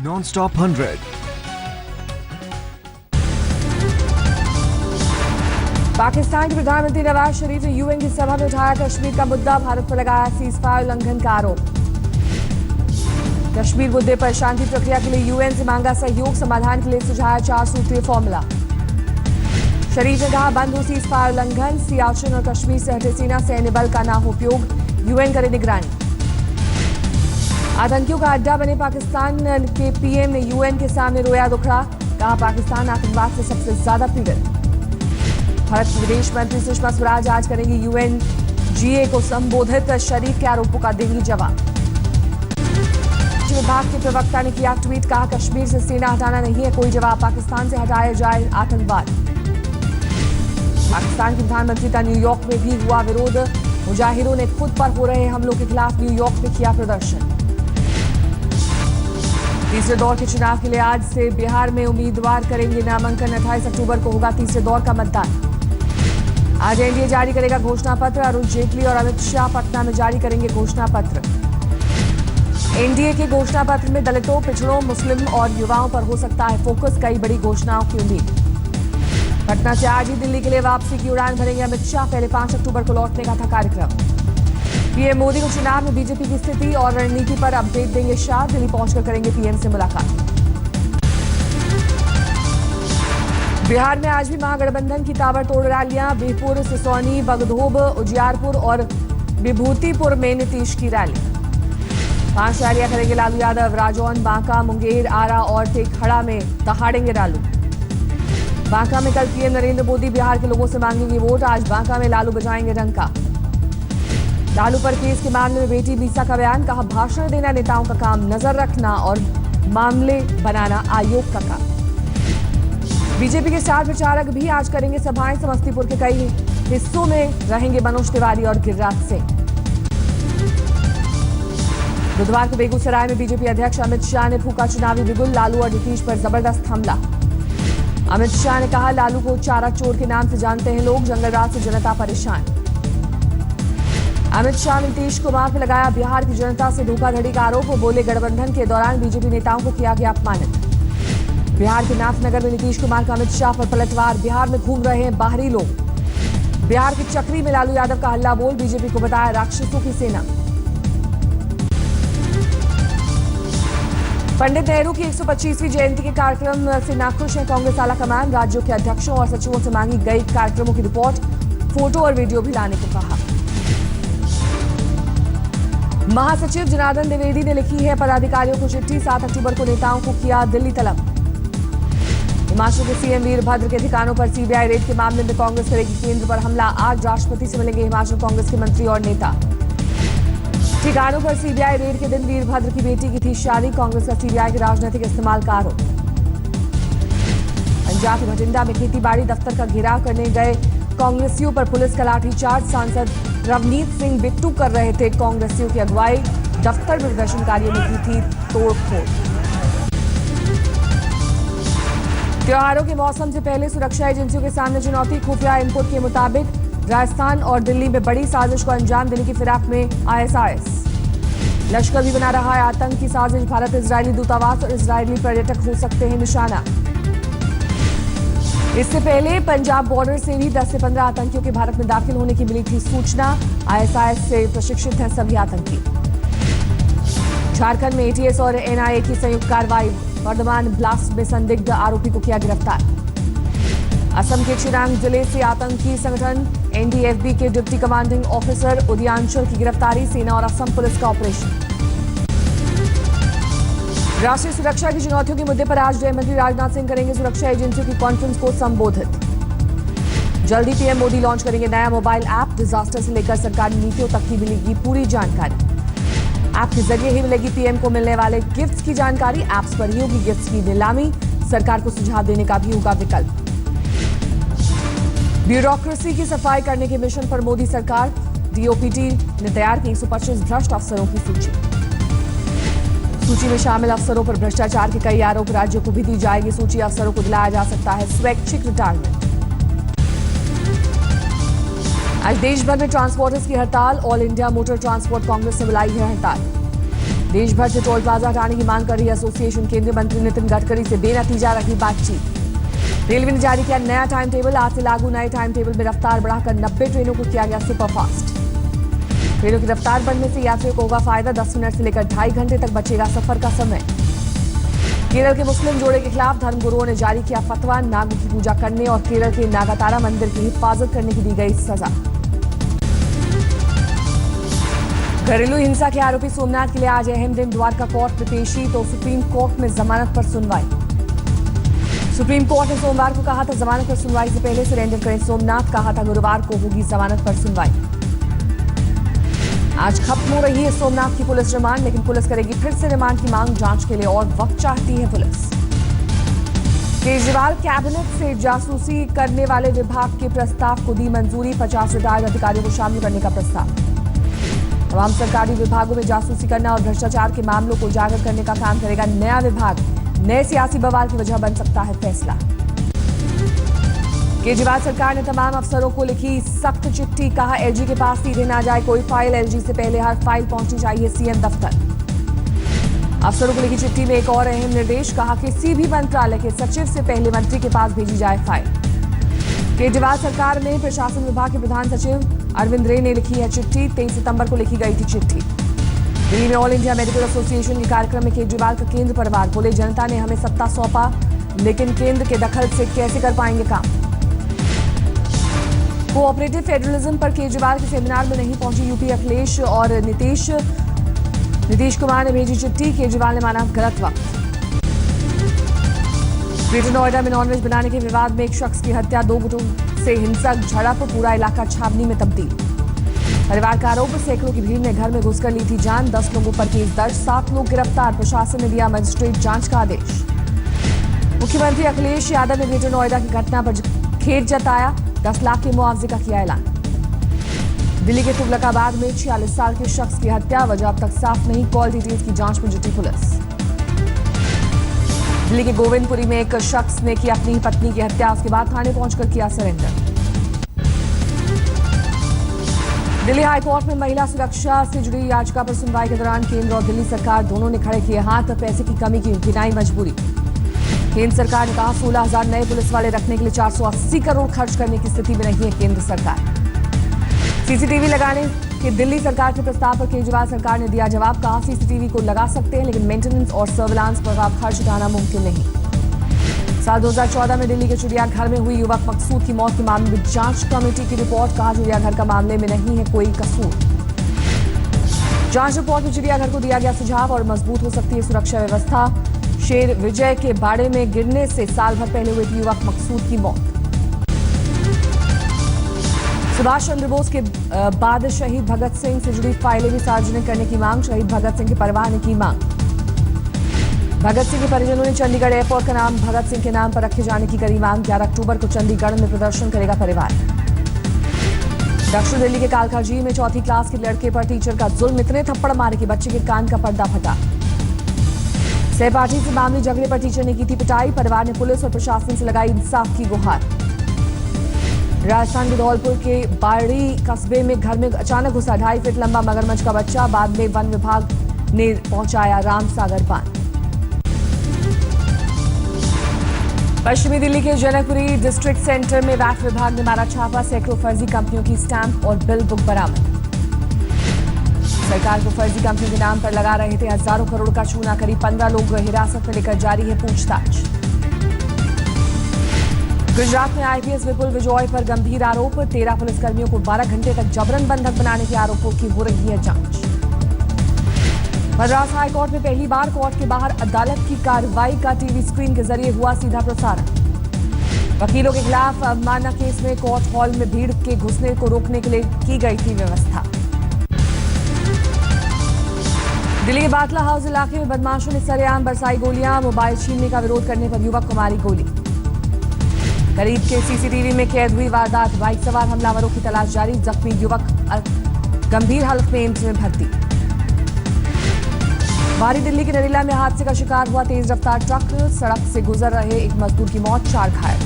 Non-stop 100. Pakistan के प्रधानमंत्री नवाज शरीफ ने यूएन की सभा में उठाया कश्मीर का मुद्दा, भारत पर लगाया सीजफायर उल्लंघन का आरोप। कश्मीर मुद्दे पर शांति प्रक्रिया के लिए यूएन से मांगा सहयोग, समाधान के लिए सुझाया 4 सूत्रीय फॉर्मूला। शरीफ ने कहा बंद हो सीजफायर उल्लंघन, सियाचिन और कश्मीर से हटे सेना सैन्य बल का ना हो उपयोग, यूएन करे निगरानी। आतंकियों का अड्डा बने पाकिस्तान के पीएम ने यूएन के सामने रोया दुखड़ा, कहा पाकिस्तान आतंकवाद से सबसे ज्यादा पीड़ित। भारत की विदेश मंत्री सुषमा स्वराज आज करेंगी यूएनजीए को संबोधित, शरीफ के आरोपों का देंगी जवाब। विभाग के प्रवक्ता ने किया ट्वीट, कहा कश्मीर से सेना हटाना नहीं है कोई जवाब, पाकिस्तान से हटाया जाए आतंकवाद। पाकिस्तान के प्रधानमंत्री का न्यूयॉर्क में भी हुआ विरोध, मुजाहिरों ने खुद पर हो रहे हमलों के खिलाफ न्यूयॉर्क में किया प्रदर्शन। तीसरे दौर के चुनाव के लिए आज से बिहार में उम्मीदवार करेंगे नामांकन, 28 अक्टूबर को होगा तीसरे दौर का मतदान। आज एनडीए जारी करेगा घोषणा पत्र, अरुण जेटली और अमित शाह पटना में जारी करेंगे घोषणा पत्र। एनडीए के घोषणा पत्र में दलितों, पिछड़ों, मुस्लिम और युवाओं पर हो सकता है फोकस, कई बड़ी घोषणाओं की उम्मीद। पटना से आज ही दिल्ली के लिए वापसी की उड़ान भरेंगे अमित शाह, पहले 5 अक्टूबर को लौटने का था कार्यक्रम। पीएम मोदी को चुनाव में बीजेपी की स्थिति और रणनीति पर अपडेट देंगे शाह, दिल्ली पहुंचकर करेंगे पीएम से मुलाकात। बिहार में आज भी महागठबंधन की ताबड़तोड़ रैलियां, बिहपुर, सिसौनी, बगधोब, उजियारपुर और विभूतिपुर में नीतीश की रैली। 5 रैलियां करेंगे लालू यादव, राजौन, बांका, मुंगेर, आरा और तेघड़ा में दहाड़ेंगे लालू। बांका में कल पीएम नरेंद्र मोदी बिहार के लोगों से मांगेंगे वोट, आज बांका में लालू बजाएंगे डंका। लालू पर केस के मामले में बेटी मीसा का बयान, कहा भाषण देना नेताओं का काम, नजर रखना और मामले बनाना आयोग का काम। बीजेपी के स्टार प्रचारक भी आज करेंगे सभाएं, समस्तीपुर के कई हिस्सों में रहेंगे मनोज तिवारी और गिरिराज सिंह। बुधवार को बेगूसराय में बीजेपी अध्यक्ष अमित शाह ने फूका चुनावी बिगुल, लालू और नीतीश पर जबरदस्त हमला। अमित शाह ने कहा लालू को चारा चोर के नाम से जानते हैं लोग, जंगलराज से जनता परेशान। अमित शाह ने नीतीश कुमार पर लगाया बिहार की जनता से धोखाधड़ी का आरोप, बोले गठबंधन के दौरान बीजेपी नेताओं को किया गया अपमानित। बिहार के नाथनगर में नीतीश कुमार का अमित शाह पर पलटवार, बिहार में घूम रहे हैं बाहरी लोग। बिहार की चक्री में लालू यादव का हल्ला बोल, बीजेपी को बताया राक्षसों की सेना। पंडित नेहरू की 125वीं जयंती के कार्यक्रम से नाखुश है कांग्रेस आलाकमान, राज्यों के अध्यक्षों और सचिवों से मांगी गई कार्यक्रमों की रिपोर्ट, फोटो और वीडियो भी लाने को कहा। महासचिव जनार्दन द्विवेदी ने लिखी है पदाधिकारियों को चिट्ठी, 7 अक्टूबर को नेताओं को किया दिल्ली तलब। हिमाचल के सीएम वीरभद्र के ठिकानों पर सीबीआई रेड के मामले में कांग्रेस करेगी केंद्र पर हमला, आज राष्ट्रपति से मिलेंगे हिमाचल कांग्रेस के मंत्री और नेता। ठिकानों पर सीबीआई रेड के दिन वीरभद्र की बेटी की थी शादी, कांग्रेस का सीबीआई के राजनीतिक इस्तेमाल का आरोप। पंजाब के भटिंडा में खेतीबाड़ी दफ्तर का घेराव करने गए कांग्रेसियों पर पुलिस का लाठीचार्ज, सांसद रवनीत सिंह बिट्टू कर रहे थे कांग्रेसियों की अगुवाई, दफ्तर में प्रदर्शनकारियों ने की थी तोड़फोड़। त्योहारों के मौसम से पहले सुरक्षा एजेंसियों के सामने चुनौती, खुफिया इनपुट के मुताबिक राजस्थान और दिल्ली में बड़ी साजिश को अंजाम देने की फिराक में आईएसआईएस। लश्कर भी बना रहा है आतंक की साजिश, भारत इजरायली दूतावास और इजरायली पर्यटक हो सकते हैं निशाना। इससे पहले पंजाब बॉर्डर से भी 10 से 15 आतंकियों के भारत में दाखिल होने की मिली थी सूचना, आईएसआईएस से प्रशिक्षित हैं सभी आतंकी। झारखंड में एटीएस और एनआईए की संयुक्त कार्रवाई, वर्धमान ब्लास्ट में संदिग्ध आरोपी को किया गिरफ्तार। असम के चिरांग जिले से आतंकी संगठन एनडीएफबी के डिप्टी कमांडिंग ऑफिसर उदयांचल की गिरफ्तारी, सेना और असम पुलिस का ऑपरेशन। राष्ट्रीय सुरक्षा की चुनौतियों के मुद्दे पर आज गृह मंत्री राजनाथ सिंह करेंगे सुरक्षा एजेंसियों की कॉन्फ्रेंस को संबोधित। जल्दी पीएम मोदी लॉन्च करेंगे नया मोबाइल ऐप, डिजास्टर से लेकर सरकारी नीतियों तक की मिलेगी पूरी जानकारी। ऐप के जरिए ही मिलेगी पीएम को मिलने वाले गिफ्ट्स की जानकारी, ऐप्स पर ही होगी गिफ्ट्स की नीलामी, सरकार को सुझाव देने का भी होगा विकल्प। ब्यूरोक्रेसी की सफाई करने के मिशन पर मोदी सरकार, डीओपीटी ने तैयार की 125 भ्रष्ट अफसरों की सूची में शामिल अफसरों पर भ्रष्टाचार के कई आरोप, राज्यों को भी दी जाएगी सूची, अफसरों को दिलाया जा सकता है स्वैच्छिक रिटायरमेंट। आज देश भर में ट्रांसपोर्टर्स की हड़ताल, all India motor transport Congress ने बुलाई है हड़ताल। देश भर से टोल प्लाजा हटाने की मांग कर रही एसोसिएशन। केंद्रीय मंत्री नितिन गडकरी से बेनतीजा रही बातचीत। रेलवे ने जारी किया नया टाइम टेबल। आज से लागू नए टाइम टेबल में रफ्तार बढ़ाकर 90 ट्रेनों को किया गया सुपरफास्ट। ट्रेनों की रफ्तार बढ़ने से यात्रियों को होगा फायदा। 10 मिनट से लेकर 2.5 घंटे तक बचेगा सफर का समय। केरल के मुस्लिम जोड़े के खिलाफ धर्मगुरुओं ने जारी किया फतवा। नागों की पूजा करने और केरल के नागातारा मंदिर की हिफाजत करने की दी गई सजा। घरेलू हिंसा के आरोपी सोमनाथ के लिए आज अहम दिन। द्वारका कोर्ट में पेशी तो सुप्रीम कोर्ट में जमानत पर सुनवाई। सुप्रीम कोर्ट ने सोमवार को कहा था जमानत पर सुनवाई से पहले सरेंडर करें सोमनाथ। कहा था गुरुवार को होगी जमानत पर सुनवाई। आज खत्म हो रही है सोमनाथ की पुलिस रिमांड, लेकिन पुलिस करेगी फिर से रिमांड की मांग। जांच के लिए और वक्त चाहती है पुलिस। केजरीवाल कैबिनेट से जासूसी करने वाले विभाग के प्रस्ताव को दी मंजूरी। 50 रिटायर्ड अधिकारियों को शामिल करने का प्रस्ताव। तमाम सरकारी विभागों में जासूसी करना और भ्रष्टाचार के मामलों को उजागर करने का काम करेगा नया विभाग। नए सियासी बवाल की वजह बन सकता है फैसला। केजरीवाल सरकार ने तमाम अफसरों को लिखी सख्त चिट्ठी। कहा एलजी के पास सीधे ना जाए कोई फाइल। एलजी से पहले हर फाइल पहुंचनी चाहिए सीएम दफ्तर। अफसरों को लिखी चिट्ठी में एक और अहम निर्देश। कहा किसी भी मंत्रालय के सचिव से पहले मंत्री के पास भेजी जाए फाइल। केजरीवाल सरकार में प्रशासन विभाग के प्रधान सचिव अरविंद रे ने लिखी है चिट्ठी। 23 सितंबर को लिखी गई थी चिट्ठी। दिल्ली में ऑल इंडिया मेडिकल एसोसिएशन के कार्यक्रम में केजरीवाल का केंद्र परिवार बोले जनता ने हमें सत्ता सौंपा, लेकिन केंद्र के दखल से कैसे कर पाएंगे काम। कोऑपरेटिव फेडरलिज्म पर केजरीवाल के सेमिनार में नहीं पहुंची यूपी अखिलेश और नीतीश कुमार ने भेजी चिट्ठी। केजरीवाल ने माना गलत वक्त। ग्रेटर नोएडा में नॉनवेज बनाने के विवाद में एक शख्स की हत्या। 2 गुटों से हिंसक झड़प। पूरा इलाका छावनी में तब्दील। परिवार का आरोप सैकड़ों की भीड़ ने घर में घुसकर ली थी जान। 10 लोगों पर केस दर्ज। 7 लोग गिरफ्तार। प्रशासन ने दिया मजिस्ट्रेट जांच का आदेश। मुख्यमंत्री अखिलेश यादव ने ग्रेटर नोएडा की घटना पर खेद जताया। 10 लाख के मुआवजे का किया ऐलान। दिल्ली के तुगलकाबाद में 46 साल के शख्स की हत्या। वजह अब तक साफ नहीं। कॉल डिटेल्स की जांच में जुटी पुलिस। दिल्ली के गोविंदपुरी में एक शख्स ने की अपनी पत्नी की हत्या। उसके बाद थाने पहुंचकर किया सरेंडर। दिल्ली हाईकोर्ट में महिला सुरक्षा से जुड़ी याचिका पर सुनवाई के दौरान केंद्र और दिल्ली सरकार दोनों ने खड़े किए हाथ। पैसे की कमी की गिनाई मजबूरी। केंद्र सरकार ने कहा 16,000 नए पुलिस वाले रखने के लिए 480 करोड़ खर्च करने की स्थिति में नहीं है केंद्र सरकार। सीसीटीवी लगाने के दिल्ली सरकार के प्रस्ताव पर केजरीवाल सरकार ने दिया जवाब। कहा सीसीटीवी को लगा सकते हैं, लेकिन मेंटेनेंस और सर्विलांस पर आप खर्च उठाना मुमकिन नहीं। साल 2014 में दिल्ली के चिड़ियाघर में हुई युवक मकसूद की मौत के मामले में जांच कमेटी की रिपोर्ट। कहा चिड़ियाघर का मामले में नहीं है कोई कसूर। जांच रिपोर्ट में चिड़ियाघर को दिया गया सुझाव और मजबूत हो सकती है सुरक्षा व्यवस्था। शेर विजय के बाड़े में गिरने से साल भर पहले हुई थी युवक मकसूद की मौत। सुभाष चंद्र बोस के बाद शहीद भगत सिंह से जुड़ी फाइलें भी सार्वजनिक करने की मांग। शहीद भगत सिंह के परिवार ने की मांग। भगत सिंह के परिजनों ने चंडीगढ़ एयरपोर्ट का नाम भगत सिंह के नाम पर रखे जाने की करी मांग। 11 अक्टूबर को चंडीगढ़ में प्रदर्शन करेगा परिवार। दक्षिण दिल्ली के कालकाजी में 4वीं क्लास के लड़के पर टीचर का जुल्म। इतने थप्पड़ मारे कि बच्चे के कान का पर्दा फटा। सहपाठी से मामूली झगड़े पर टीचर ने की थी पिटाई। परिवार ने पुलिस और प्रशासन से लगाई इंसाफ की गुहार। राजस्थान के धौलपुर के बाड़ी कस्बे में घर में अचानक घुसा 2.5 फीट लंबा मगरमच्छ का बच्चा। बाद में वन विभाग ने पहुंचाया रामसागर बांध। पश्चिमी दिल्ली के जनकपुरी डिस्ट्रिक्ट सेंटर में वैट विभाग ने मारा छापा। सैकड़ों फर्जी कंपनियों की स्टैंप और बिल बुक बरामद। सरकार को फर्जी कंपनी के नाम पर लगा रहे थे हजारों करोड़ का चूना। करीब 15 लोग हिरासत में लेकर जारी है पूछताछ। गुजरात में आईपीएस विपुल विजॉय पर गंभीर आरोप। 13 पुलिसकर्मियों को 12 घंटे तक जबरन बंधक बनाने के आरोपों की हो रही है जांच। मद्रास हाईकोर्ट में पहली बार कोर्ट के बाहर अदालत की कार्रवाई का टीवी स्क्रीन के जरिए हुआ सीधा प्रसारण। वकीलों के खिलाफ अवमानना केस में कोर्ट हॉल में भीड़ के घुसने को रोकने के लिए की गई थी व्यवस्था। दिल्ली के बाटला हाउस इलाके में बदमाशों ने सरेआम बरसाई गोलियां। मोबाइल छीनने का विरोध करने पर युवक को मारी गोली। करीब के सीसीटीवी में कैद हुई वारदात। बाइक सवार हमलावरों की तलाश जारी। जख्मी युवक गंभीर हालत में एम्स में भर्ती। बाहरी दिल्ली के नरेला में हादसे का शिकार हुआ तेज रफ्तार ट्रक। सड़क से गुजर रहे एक मजदूर की मौत, 4 घायल।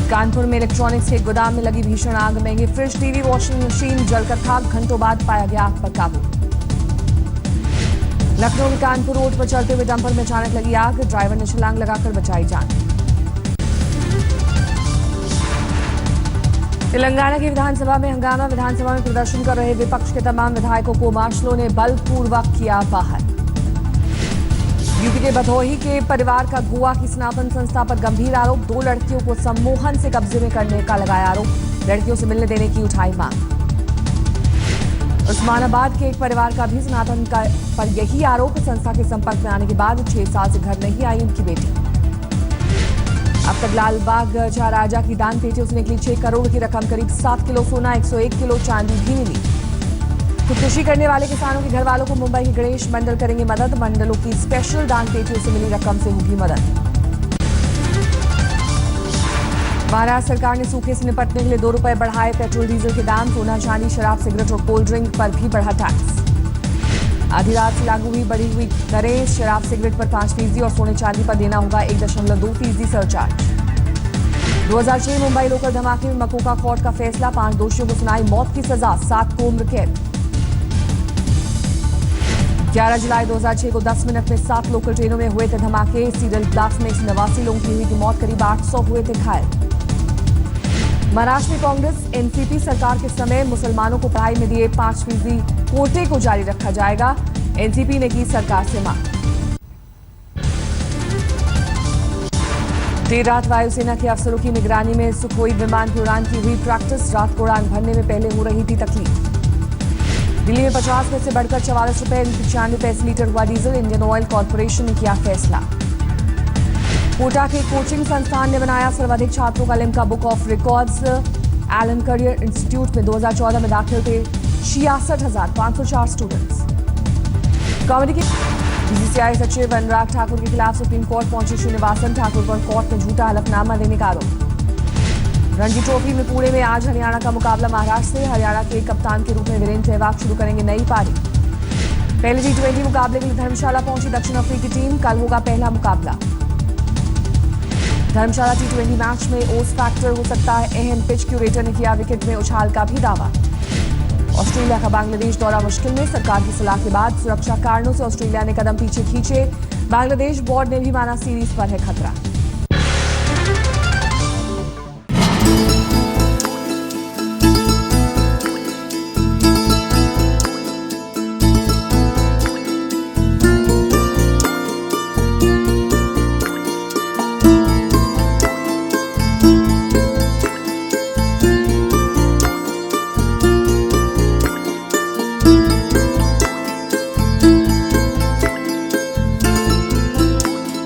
कानपुर में इलेक्ट्रॉनिक्स के गोदाम में लगी भीषण आग। महंगे फ्रिज, टीवी, वॉशिंग मशीन जलकर खाक। घंटों बाद पाया गया आग पर काबू। लखनऊ के कानपुर रोड पर चलते हुए डंपर में अचानक लगी आग, ड्राइवर ने छलांग लगाकर बचाई जान। तेलंगाना की विधानसभा में हंगामा, विधानसभा में प्रदर्शन कर रहे विपक्ष के तमाम विधायकों को मार्शलों ने बलपूर्वक किया बाहर। यूपी के भदोही के परिवार का गोवा की सनातन संस्था पर गंभीर आरोप, 2 लड़कियों को सम्मोहन से कब्जे में करने का लगाया आरोप, लड़कियों से मिलने देने की उठाई मांग। उस्मानाबाद के एक परिवार का भी सनातन पर यही आरोप, संस्था के संपर्क में आने के बाद 6 साल से घर नहीं आई उनकी बेटी। अब तक लालबाग राजा की दान पेटी उसने निकली 6 करोड़ की रकम, करीब 7 किलो सोना, 101 किलो चांदी भी मिली। खुदकुशी करने वाले किसानों के घर वालों को मुंबई के गणेश मंडल करेंगे मदद, मंडलों की स्पेशल दान पेटियों से मिली रकम से होगी मदद। महाराष्ट्र सरकार ने सूखे से निपटने के लिए 2 रुपए बढ़ाए पेट्रोल डीजल के दाम, सोना चांदी शराब सिगरेट और कोल्ड ड्रिंक पर भी बढ़ा टैक्स। आधी रात से लागू हुई बढ़ी हुई दरें, शराब सिगरेट पर 5% और सोने चांदी पर देना होगा 1.2% सरचार्ज। 2006 मुंबई लोकल धमाके में मकोका कोर्ट का फैसला, 5 दोषियों को सुनाई मौत की सजा, 7 को उम्र कैद। 11 जुलाई 2006 को 10 मिनट में 7 लोकल ट्रेनों में हुए थे धमाके, सीरियल ब्लास्ट में 189 लोगों की हुई थी मौत, करीब 800 हुए थे घायल। महाराष्ट्र में कांग्रेस एनसीपी सरकार के समय मुसलमानों को पढ़ाई में दिए 5% कोटे को जारी रखा जाएगा, एनसीपी ने की सरकार से मांग। देर रात वायुसेना के अफसरों की निगरानी में सुखोई विमान की उड़ान की हुई प्रैक्टिस, रात को उड़ान भरने में पहले हो रही थी तकलीफ। दिल्ली में 50 में से बढ़कर 44 रुपए 95 पैसे लीटर हुआ डीजल, इंडियन ऑयल कॉर्पोरेशन ने किया फैसला। कोटा के कोचिंग संस्थान ने बनाया सर्वाधिक छात्रों का Limca book of records, Allen career institute में 2014 में दाखिल थे 66,504 स्टूडेंट्स। कॉमेडी के बीसीसीआई सचिव अनुराग ठाकुर के खिलाफ सुप्रीम कोर्ट पहुंचे श्रीनिवासन, ठाकुर पर कोर्ट में झूठा हलफनामा देने का आरोप। रणजी ट्रॉफी में पुणे में आज हरियाणा का मुकाबला महाराष्ट्र से, हरियाणा के कप्तान के रूप में वीरेंद्र सहवाग शुरू करेंगे नई पारी। पहले T20 मुकाबले के लिए धर्मशाला पहुंची दक्षिण अफ्रीकी टीम, कल होगा पहला मुकाबला। धर्मशाला T20 मैच में ओस फैक्टर हो सकता है अहम, पिच क्यूरेटर ने किया विकेट में उछाल का भी दावा। ऑस्ट्रेलिया का बांग्लादेश दौरा मुश्किल में, सरकार की सलाह के बाद सुरक्षा कारणों से ऑस्ट्रेलिया ने कदम पीछे खींचे, बांग्लादेश बोर्ड ने भी माना सीरीज पर है खतरा।